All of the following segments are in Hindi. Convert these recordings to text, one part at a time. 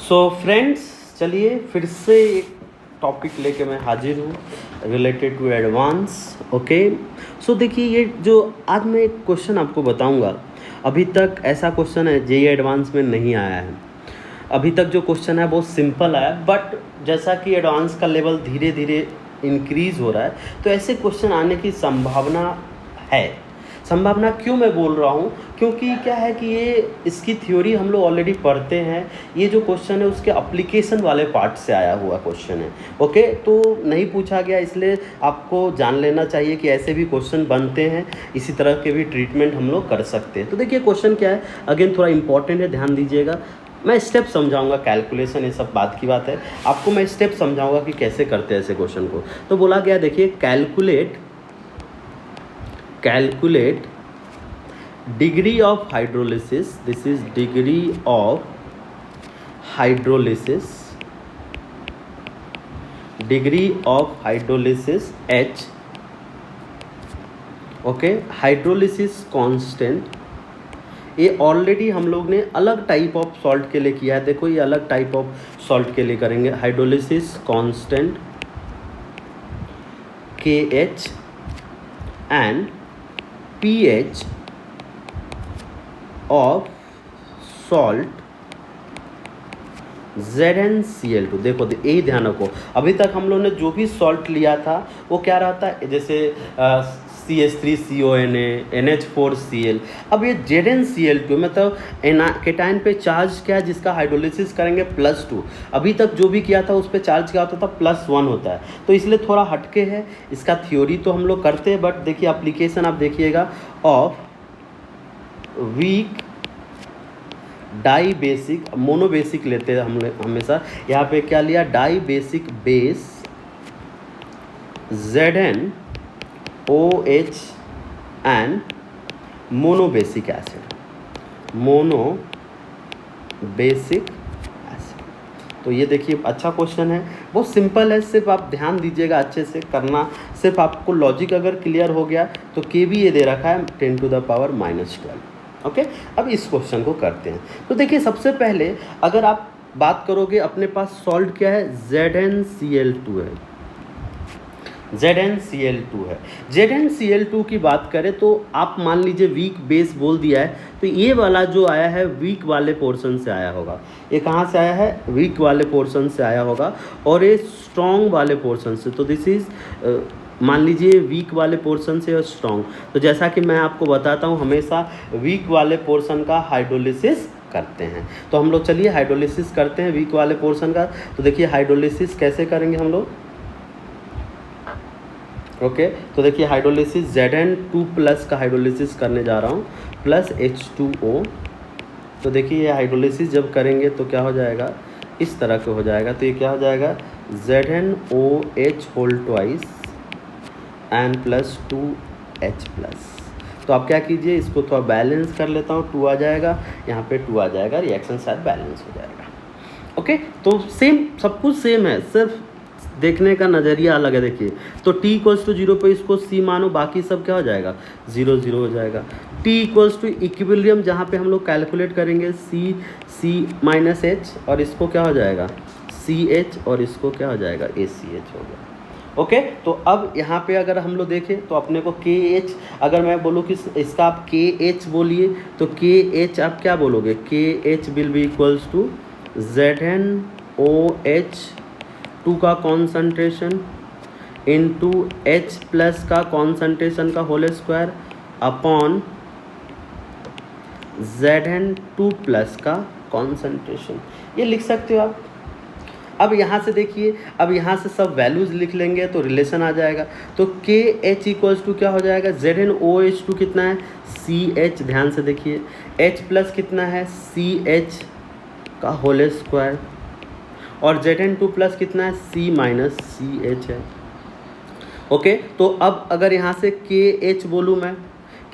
सो फ्रेंड्स, चलिए फिर से एक टॉपिक लेके मैं हाजिर हूँ रिलेटेड टू एडवांस। ओके, सो देखिए, ये जो आज मैं एक क्वेश्चन आपको बताऊँगा, अभी तक ऐसा क्वेश्चन है जेईई एडवांस में नहीं आया है। अभी तक जो क्वेश्चन है बहुत सिंपल आया, बट जैसा कि एडवांस का लेवल धीरे धीरे इंक्रीज़ हो रहा है, तो ऐसे क्वेश्चन आने की संभावना है। संभावना क्यों मैं बोल रहा हूँ, क्योंकि क्या है कि ये इसकी थ्योरी हम लोग ऑलरेडी पढ़ते हैं। ये जो क्वेश्चन है उसके एप्लीकेशन वाले पार्ट से आया हुआ क्वेश्चन है। ओके, तो नहीं पूछा गया, इसलिए आपको जान लेना चाहिए कि ऐसे भी क्वेश्चन बनते हैं, इसी तरह के भी ट्रीटमेंट हम लोग कर सकते हैं। तो देखिए क्वेश्चन क्या है, अगेन थोड़ा इंपॉर्टेंट है, ध्यान दीजिएगा। मैं स्टेप समझाऊंगा, कैलकुलेशन ये सब बात की बात है, आपको मैं स्टेप समझाऊंगा कि कैसे करते हैं ऐसे क्वेश्चन को। तो बोला गया, देखिए, calculate degree of hydrolysis, this is degree of hydrolysis, H, okay, hydrolysis constant. ये ऑलरेडी हम लोग ने अलग टाइप ऑफ सॉल्ट के लिए किया है। देखो, ये अलग टाइप ऑफ सॉल्ट के लिए करेंगे। Hydrolysis constant KH and pH of salt ZnCl2। देखो, यही ध्यान रखो, अभी तक हम लोग ने जो भी सॉल्ट लिया था वो क्या रहता है, जैसे CH3CONA, NH4Cl। अब ये ZnCl2 मतलब केटाइन पे चार्ज क्या है, जिसका हाइड्रोलिसिस करेंगे +2। अभी तक जो भी किया था उस पर चार्ज क्या होता था, +1 होता है, तो इसलिए थोड़ा हटके है। इसका थ्योरी तो हम लोग करते हैं, बट देखिए एप्लीकेशन आप देखिएगा, of weak dibasic, monobasic लेते हैं हम हमेशा। यहाँ पे क्या लिया, dibasic base ZnOH and monobasic acid, तो ये देखिए अच्छा क्वेश्चन है, बहुत सिंपल है। सिर्फ आप ध्यान दीजिएगा, अच्छे से करना। सिर्फ आपको लॉजिक अगर क्लियर हो गया तो के भी ये दे रखा है 10⁻⁻12। ओके, अब इस क्वेश्चन को करते हैं। तो देखिए, सबसे पहले अगर आप बात करोगे, अपने पास सॉल्ट क्या है, ZnCl2 है। ZnCl2 की बात करें तो आप मान लीजिए वीक बेस बोल दिया है, तो ये वाला जो आया है वीक वाले पोर्शन से आया होगा। ये कहाँ से आया है, वीक वाले पोर्शन से आया होगा, और ये स्ट्रॉन्ग वाले पोर्शन से। तो दिस इज़ मान लीजिए वीक वाले पोर्शन से और स्ट्रॉन्ग। तो जैसा कि मैं आपको बताता हूँ, हमेशा वीक वाले पोर्शन का हाइड्रोलिसिस करते हैं। तो हम लोग चलिए हाइड्रोलिसिस करते हैं वीक वाले पोर्शन का। तो देखिए हाइड्रोलिसिस कैसे करेंगे हम लोग। ओके, तो देखिए हाइड्रोलिसिस Zn2+ का हाइड्रोलिसिस करने जा रहा हूँ, प्लस H2O। तो देखिए ये हाइड्रोलिसिस जब करेंगे तो क्या हो जाएगा, इस तरह के हो जाएगा। तो ये क्या हो जाएगा, ZnOH2 एंड +2H+। तो आप क्या कीजिए, इसको थोड़ा बैलेंस कर लेता हूँ, 2 आ जाएगा, यहाँ पे 2 आ जाएगा, रिएक्शन शायद बैलेंस हो जाएगा। ओके, तो सेम, सब कुछ सेम है, सिर्फ देखने का नज़रिया अलग है। देखिए, तो t=0 पे इसको C मानो, बाकी सब क्या हो जाएगा, 0 हो जाएगा। t=इक्विलिब्रियम, जहाँ पे हम लोग कैलकुलेट करेंगे C-H, और इसको क्या हो जाएगा, CH, और इसको क्या हो जाएगा, ACH हो गया। ओके, तो अब यहाँ पे अगर हम लोग देखें तो अपने को KH, अगर मैं बोलूँ कि इसका आप KH बोलिए, तो KH आप क्या बोलोगे, KH will be equals to ZnOH2 का कॉन्सेंट्रेशन इनटू H+ का कॉन्सेंट्रेशन का होल स्क्वायर अपॉन Zn2+ का कॉन्सेंट्रेशन। ये लिख सकते हो आप। अब यहाँ से देखिए, अब यहाँ से सब वैल्यूज़ लिख लेंगे तो रिलेशन आ जाएगा। तो KH क्या हो जाएगा, ZnOH2 कितना है, CH, ध्यान से देखिए, H+ कितना है, CH का होल स्क्वायर, और Zn2+ कितना है, C-CH है। ओके, तो अब अगर यहाँ से KH बोलूँ मैं,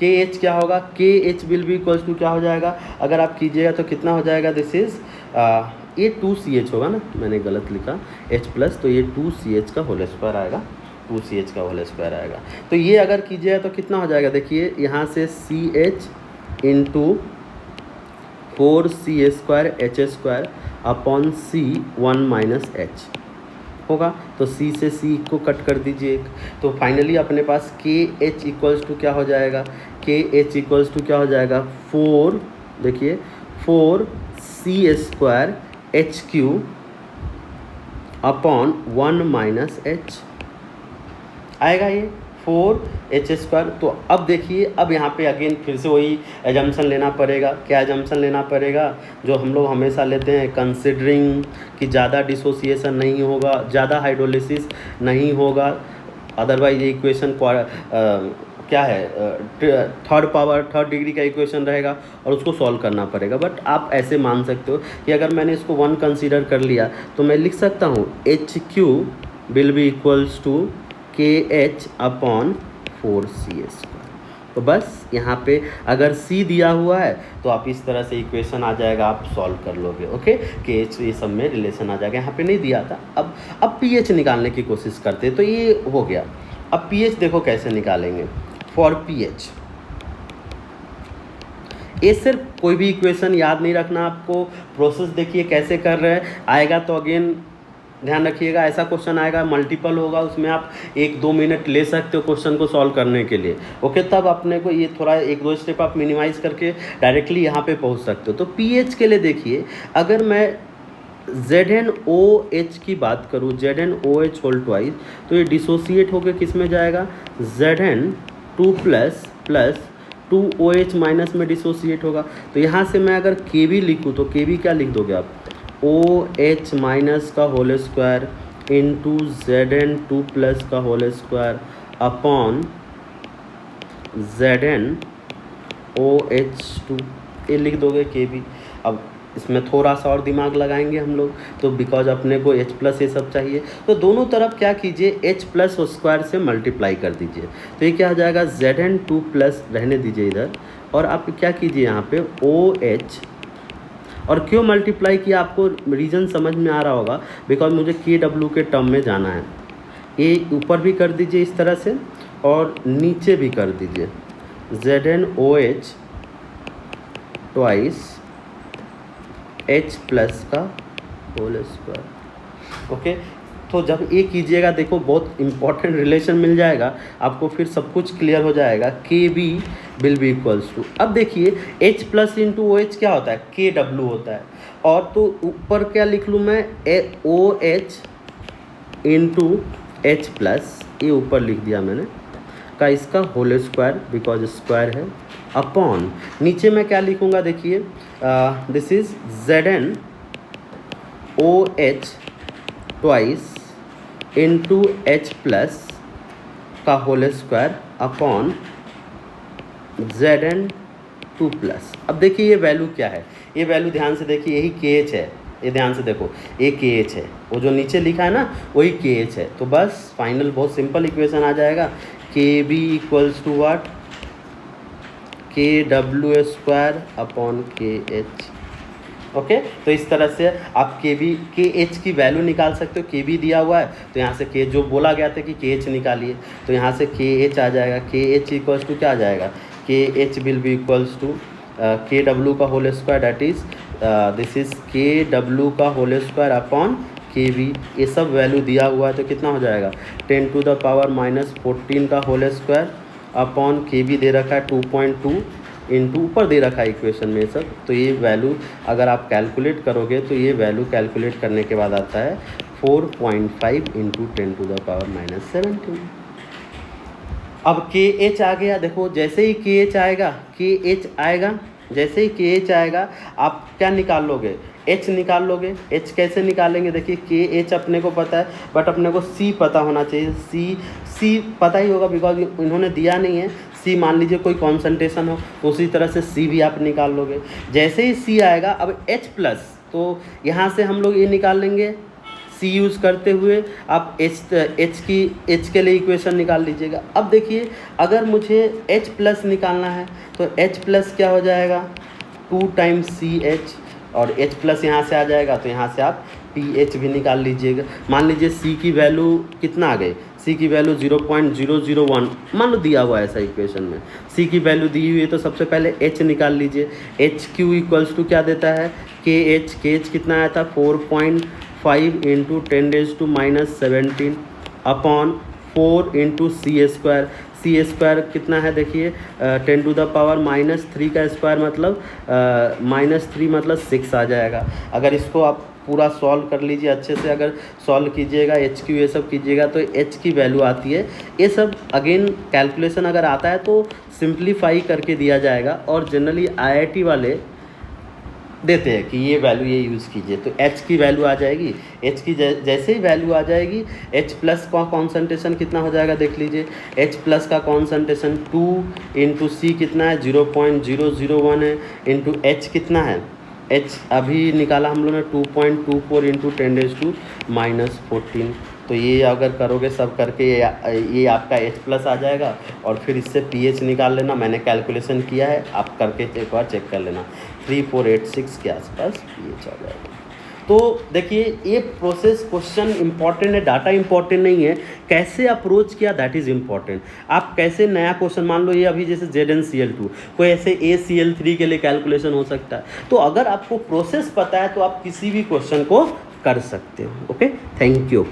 KH क्या होगा, KH will be equals to क्या हो जाएगा, अगर आप कीजिएगा तो कितना हो जाएगा, दिस इज़ ये 2CH होगा ना, मैंने गलत लिखा H+, तो ये 2CH का होल स्क्वायर आएगा, 2CH का होल स्क्वायर आएगा। तो ये अगर कीजिएगा तो कितना हो जाएगा, देखिए यहाँ से CH into 4c² upon C1 - H होगा। तो C से C को कट कर दीजिए तो फाइनली अपने पास KH इक्वल्स टू क्या हो जाएगा, KH इक्वल्स टू क्या हो जाएगा 4, देखिए 4c² HQ अपॉन 1 - H आएगा ये 4h²। तो अब देखिए, अब यहाँ पे अगेन फिर से वही एजम्पशन लेना पड़ेगा। क्या एजम्पशन लेना पड़ेगा जो हम लोग हमेशा लेते हैं, कंसिडरिंग कि ज़्यादा डिसोसिएशन नहीं होगा, ज़्यादा हाइड्रोलिसिस नहीं होगा, अदरवाइज ये इक्वेशन क्या है थर्ड डिग्री का इक्वेशन रहेगा और उसको सॉल्व करना पड़ेगा। बट आप ऐसे मान सकते हो कि अगर मैंने इसको 1 कंसीडर कर लिया तो मैं लिख सकता हूँ HQ will be equals to KH upon 4c²। तो बस यहाँ पे अगर C दिया हुआ है तो आप इस तरह से इक्वेशन आ जाएगा, आप सॉल्व कर लोगे। ओके, KH ये सब में रिलेशन आ जाएगा। यहाँ पे नहीं दिया था। अब pH निकालने की कोशिश करते, तो ये हो गया। अब pH देखो कैसे निकालेंगे। फॉर pH ये सिर्फ कोई भी इक्वेशन याद नहीं रखना आपको, प्रोसेस देखिए कैसे कर रहे हैं। आएगा तो अगेन ध्यान रखिएगा, ऐसा क्वेश्चन आएगा मल्टीपल होगा, उसमें आप 1-2 मिनट ले सकते हो क्वेश्चन को सॉल्व करने के लिए। ओके, तब अपने को ये थोड़ा 1-2 स्टेप आप मिनिमाइज़ करके डायरेक्टली यहाँ पे पहुँच सकते हो। तो पीएच के लिए देखिए, अगर मैं ZnOH की बात करूँ, ZnOH होल ट्वाइस, तो ये डिसोसिएट होकर किस में जाएगा, Zn2+ प्लस 2OH माइनस में डिसोसिएट होगा। तो यहाँ से मैं अगर KB लिखूँ तो KB क्या लिख दोगे आप, OH माइनस का होल स्क्वायर इंटू Zn2+ का होल स्क्वायर अपॉन ZnOH2, ये लिख दोगे KB। अब इसमें थोड़ा सा और दिमाग लगाएंगे हम लोग, तो बिकॉज अपने को H+ ये सब चाहिए, तो दोनों तरफ क्या कीजिए, H+ स्क्वायर से मल्टीप्लाई कर दीजिए। तो ये क्या हो जाएगा, Zn2+ रहने दीजिए इधर, और आप क्या कीजिए यहाँ पे OH, और क्यों मल्टीप्लाई किया आपको रीज़न समझ में आ रहा होगा, बिकॉज मुझे KW के टर्म में जाना है। ये ऊपर भी कर दीजिए इस तरह से और नीचे भी कर दीजिए, ZnOH ट्वाइस H+ का होल स्क्वायर। ओके, तो जब ये कीजिएगा देखो बहुत इंपॉर्टेंट रिलेशन मिल जाएगा आपको, फिर सब कुछ क्लियर हो जाएगा। KB will be equals to, अब देखिए H+ इंटू OH क्या होता है, KW होता है, और तो ऊपर क्या लिख लूँ मैं, OH इंटू H+, ये ऊपर लिख दिया मैंने, का इसका होल स्क्वायर बिकॉज स्क्वायर है, अपॉन नीचे में क्या लिखूँगा, देखिए this is ZnOH twice into H+ का होल स्क्वायर अपॉन Zn2+। अब देखिए ये वैल्यू क्या है, ये वैल्यू ध्यान से देखिए, यही KH है, ये ध्यान से देखो, ये KH है, वो जो नीचे लिखा है ना वही KH है। तो बस फाइनल बहुत सिंपल इक्वेशन आ जाएगा, KB equals to what, KW² upon KH। Okay, तो इस तरह से आप KH की वैल्यू निकाल सकते हो। KB दिया हुआ है तो यहाँ से K जो बोला गया था कि KH निकालिए, तो यहाँ से KH आ जाएगा। KH इक्वल्स टू क्या आ जाएगा, KH will be equals to KW का whole square, that is this is KW का होल स्क्वायर अपॉन KB। ये सब वैल्यू दिया हुआ है तो कितना हो जाएगा, 10⁻⁻14 का होल स्क्वायर अपॉन KB दे रखा है 2.2 इंटू ऊपर दे रखा है इक्वेशन में सब। तो ये वैल्यू अगर आप कैलकुलेट करोगे तो ये वैल्यू कैलकुलेट करने के बाद आता है 4.5 इंटू 10⁻⁻17। अब KH आ गया, देखो जैसे ही KH आएगा, जैसे ही KH आएगा आप क्या निकाल लोगे, H निकाल लोगे। H कैसे निकालेंगे, देखिए KH अपने को पता है, बट अपने को C पता होना चाहिए। C पता ही होगा बिकॉज इन्होंने दिया नहीं है। C मान लीजिए कोई कॉन्सेंट्रेशन हो तो उसी तरह से C भी आप निकाल लोगे। जैसे ही C आएगा, अब H+, तो यहाँ से हम लोग ये निकाल लेंगे, C यूज़ करते हुए आप H के लिए इक्वेशन निकाल लीजिएगा। अब देखिए अगर मुझे H+ निकालना है तो H+ क्या हो जाएगा, 2 टाइम्स CH, और H+ यहाँ से आ जाएगा तो यहाँ से आप PH भी निकाल लीजिएगा। मान लीजिए C की वैल्यू कितना आ गई, सी की वैल्यू 0.001 मान लो दिया हुआ है ऐसा इक्वेशन में, सी की वैल्यू दी हुई है तो सबसे पहले एच निकाल लीजिए। एच क्यू इक्वल्स टू क्या देता है, के एच कितना आया था 4.5 इंटू 10⁻⁻17 अपॉन 4 इंटू सी स्क्वायर कितना है देखिए 10⁻⁻³ का स्क्वायर मतलब -3 मतलब 6 आ जाएगा। अगर इसको आप पूरा सॉल्व कर लीजिए अच्छे से, अगर सॉल्व कीजिएगा एच क्यू ये सब कीजिएगा तो एच की वैल्यू आती है। ये सब अगेन कैलकुलेशन अगर आता है तो सिंप्लीफाई करके दिया जाएगा, और जनरली आईआईटी वाले देते हैं कि ये वैल्यू ये यूज़ कीजिए। तो एच की वैल्यू आ जाएगी, एच की जैसे ही वैल्यू आ जाएगी, एच प्लस का कॉन्सेंट्रेशन कितना हो जाएगा देख लीजिए। एच प्लस का कॉन्सेंट्रेशन 2 इंटू सी कितना है 0.001 है, इंटू एच कितना है, एच अभी निकाला हम लोगों ने 2.24 इंटू 10⁻⁻14। तो ये अगर करोगे सब करके ये आपका एच प्लस आ जाएगा, और फिर इससे पीएच निकाल लेना, मैंने कैलकुलेशन किया है, आप करके एक बार चेक कर लेना, 3486 के आसपास पीएच आ जाएगा। तो देखिए ये प्रोसेस क्वेश्चन इंपॉर्टेंट है, डाटा इंपॉर्टेंट नहीं है, कैसे अप्रोच किया दैट इज़ इंपॉर्टेंट। आप कैसे नया क्वेश्चन, मान लो ये अभी जैसे ZnCl2, कोई ऐसे ACl3 के लिए कैलकुलेशन हो सकता है। तो अगर आपको प्रोसेस पता है तो आप किसी भी क्वेश्चन को कर सकते हो। Okay, thank you.